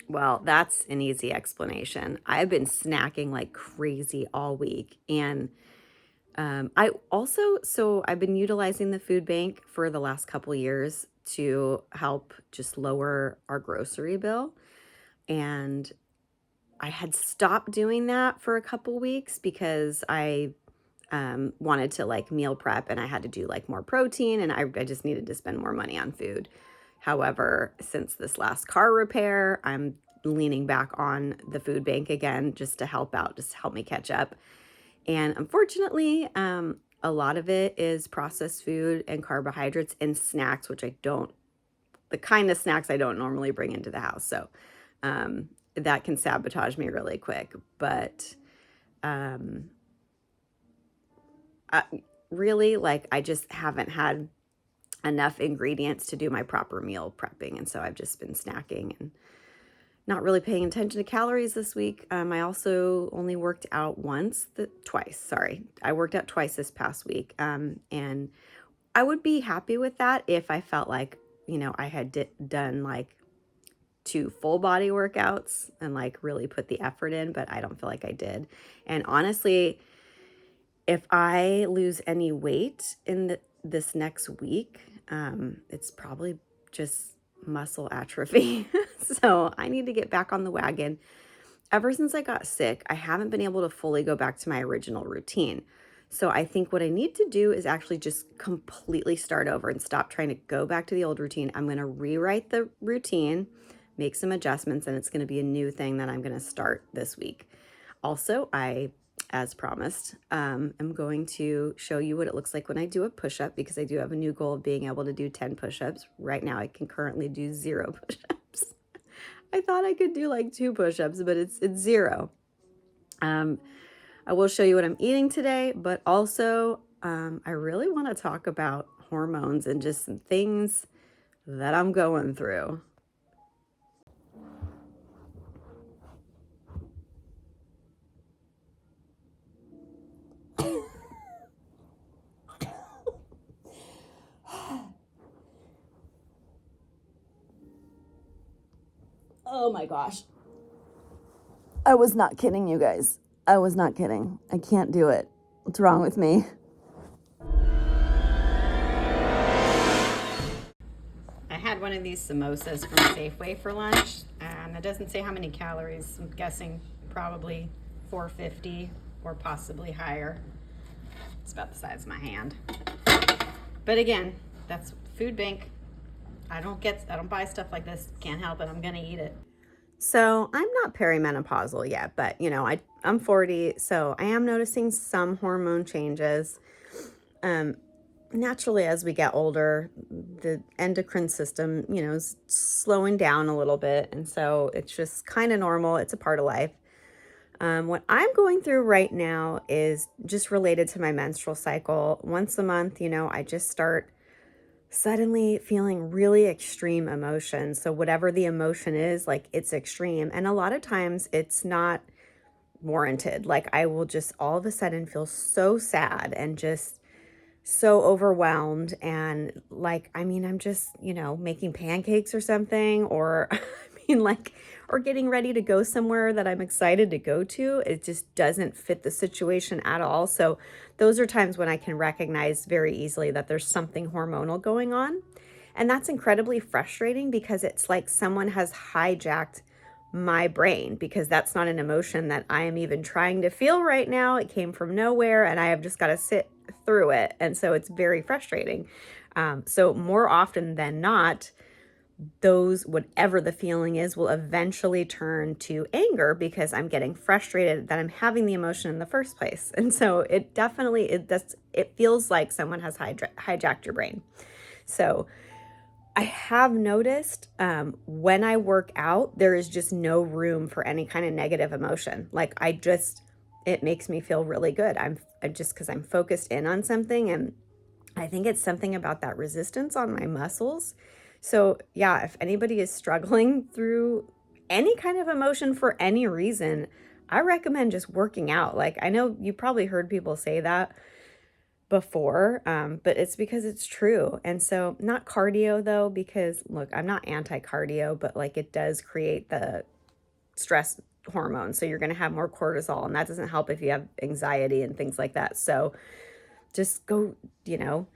Well, that's an easy explanation. I've been snacking like crazy all week. And I've been utilizing the food bank for the last couple years to help just lower our grocery bill. And I had stopped doing that for a couple weeks because I wanted to like meal prep and I had to do like more protein and I just needed to spend more money on food. However, since this last car repair, I'm leaning back on the food bank again just to help out, just to help me catch up. And unfortunately, a lot of it is processed food and carbohydrates and snacks, which I don't, the kind of snacks I don't normally bring into the house. So that can sabotage me really quick. But um, I, really, like, I just haven't had enough ingredients to do my proper meal prepping. And so I've just been snacking and not really paying attention to calories this week. I also only worked out twice. Sorry. I worked out twice this past week. And I would be happy with that if I felt like, I had done like 2 full body workouts and like really put the effort in, but I don't feel like I did. And honestly, if I lose any weight in this next week, it's probably just muscle atrophy. So I need to get back on the wagon. Ever since I got sick, I haven't been able to fully go back to my original routine. So I think what I need to do is actually just completely start over and stop trying to go back to the old routine. I'm going to rewrite the routine, make some adjustments, and it's going to be a new thing that I'm going to start this week. Also, as promised, I'm going to show you what it looks like when I do a push-up because I do have a new goal of being able to do 10 push-ups. Right now, I can currently do 0 push-ups. I thought I could do like 2 push-ups, but it's 0. I will show you what I'm eating today, but also I really want to talk about hormones and just some things that I'm going through. Oh my gosh. I was not kidding, you guys. I was not kidding. I can't do it. What's wrong with me? I had one of these samosas from Safeway for lunch, and it doesn't say how many calories. I'm guessing probably 450 or possibly higher. It's about the size of my hand. But again, that's food bank. I don't buy stuff like this. Can't help it. I'm going to eat it. So I'm not perimenopausal yet, but I'm 40, so I am noticing some hormone changes. Naturally, as we get older, the endocrine system, is slowing down a little bit. And so it's just kind of normal. It's a part of life. What I'm going through right now is just related to my menstrual cycle. Once a month, I just start suddenly feeling really extreme emotion. So whatever the emotion is, like it's extreme. And a lot of times it's not warranted. Like I will just all of a sudden feel so sad and just so overwhelmed. And like, I'm just, making pancakes or something, or or getting ready to go somewhere that I'm excited to go to. It just doesn't fit the situation at all. So those are times when I can recognize very easily that there's something hormonal going on. And that's incredibly frustrating because it's like someone has hijacked my brain because that's not an emotion that I am even trying to feel right now. It came from nowhere and I have just got to sit through it. And so it's very frustrating. So more often than not, whatever the feeling is, will eventually turn to anger because I'm getting frustrated that I'm having the emotion in the first place. And so it feels like someone has hijacked your brain. So I have noticed when I work out, there is just no room for any kind of negative emotion. Like it makes me feel really good. I'm just because I'm focused in on something, and I think it's something about that resistance on my muscles. So yeah, if anybody is struggling through any kind of emotion for any reason, I recommend just working out. Like I know you probably heard people say that before, but it's because it's true. And so not cardio though, because look, I'm not anti-cardio, but like it does create stress hormone. So you're going to have more cortisol, and that doesn't help if you have anxiety and things like that. So just go, you know,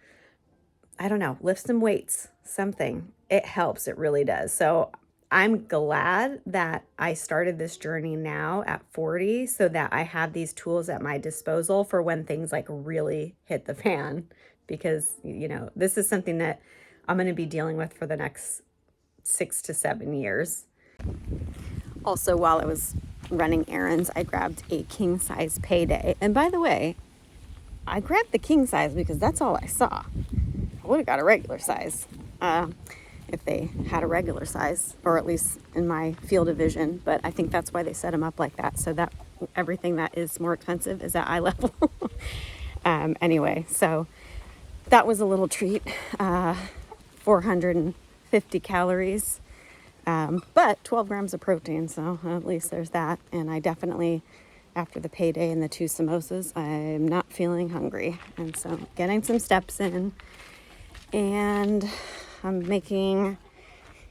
I don't know, lift some weights, something. It helps. It really does. So I'm glad that I started this journey now at 40 so that I have these tools at my disposal for when things like really hit the fan, because, you know, this is something that I'm going to be dealing with for the next 6 to 7 years. Also, while I was running errands, I grabbed a king size payday. And by the way, I grabbed the king size because that's all I saw. I would have got a regular size if they had a regular size, or at least in my field of vision. But I think that's why they set them up like that, so that everything that is more expensive is at eye level. Anyway, so that was a little treat. 450 calories, but 12 grams of protein, so at least there's that. And I definitely, after the payday and the 2 samosas, I'm not feeling hungry. And so getting some steps in. And I'm making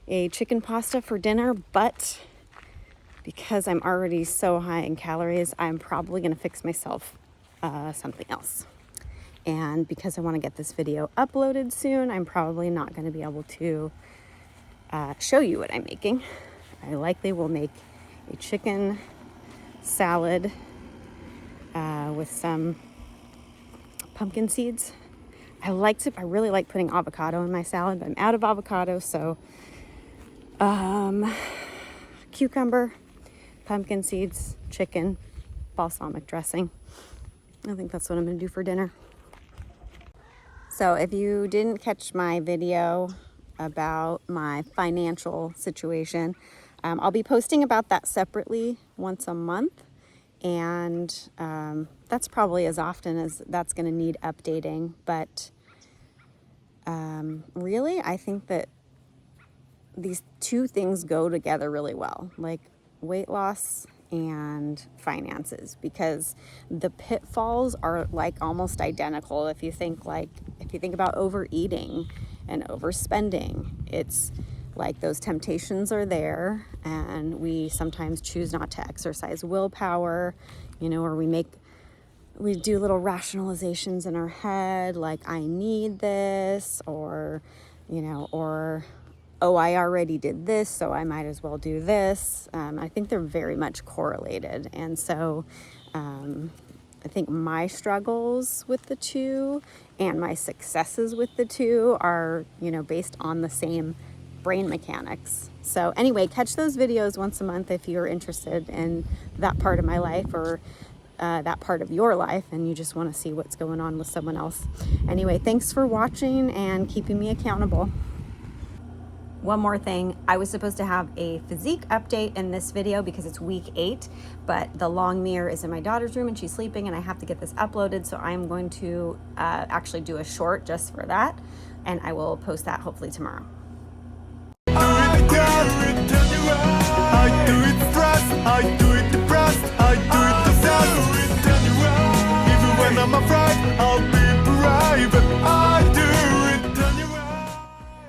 a chicken pasta for dinner, but because I'm already so high in calories, I'm probably going to fix myself something else. And because I want to get this video uploaded soon, I'm probably not going to be able to show you what I'm making. I likely will make a chicken salad with some pumpkin seeds. I really like putting avocado in my salad, but I'm out of avocado, so cucumber, pumpkin seeds, chicken, balsamic dressing. I think that's what I'm going to do for dinner. So if you didn't catch my video about my financial situation, I'll be posting about that separately once a month. And that's probably as often as that's going to need updating. But really, I think that these two things go together really well, like weight loss and finances, because the pitfalls are like almost identical. If you think about overeating and overspending, it's like those temptations are there, and we sometimes choose not to exercise willpower, you know, or we do little rationalizations in our head, like I need this, or, you know, or, oh, I already did this, so I might as well do this. I think they're very much correlated. And so I think my struggles with the two and my successes with the two are, you know, based on the same brain mechanics. So anyway, catch those videos once a month if you're interested in that part of my life, or that part of your life, and you just want to see what's going on with someone else. Anyway, thanks for watching and keeping me accountable. One more thing, I was supposed to have a physique update in this video because it's week 8, but the long mirror is in my daughter's room and she's sleeping, and I have to get this uploaded, so I'm going to actually do a short just for that, and I will post that hopefully tomorrow.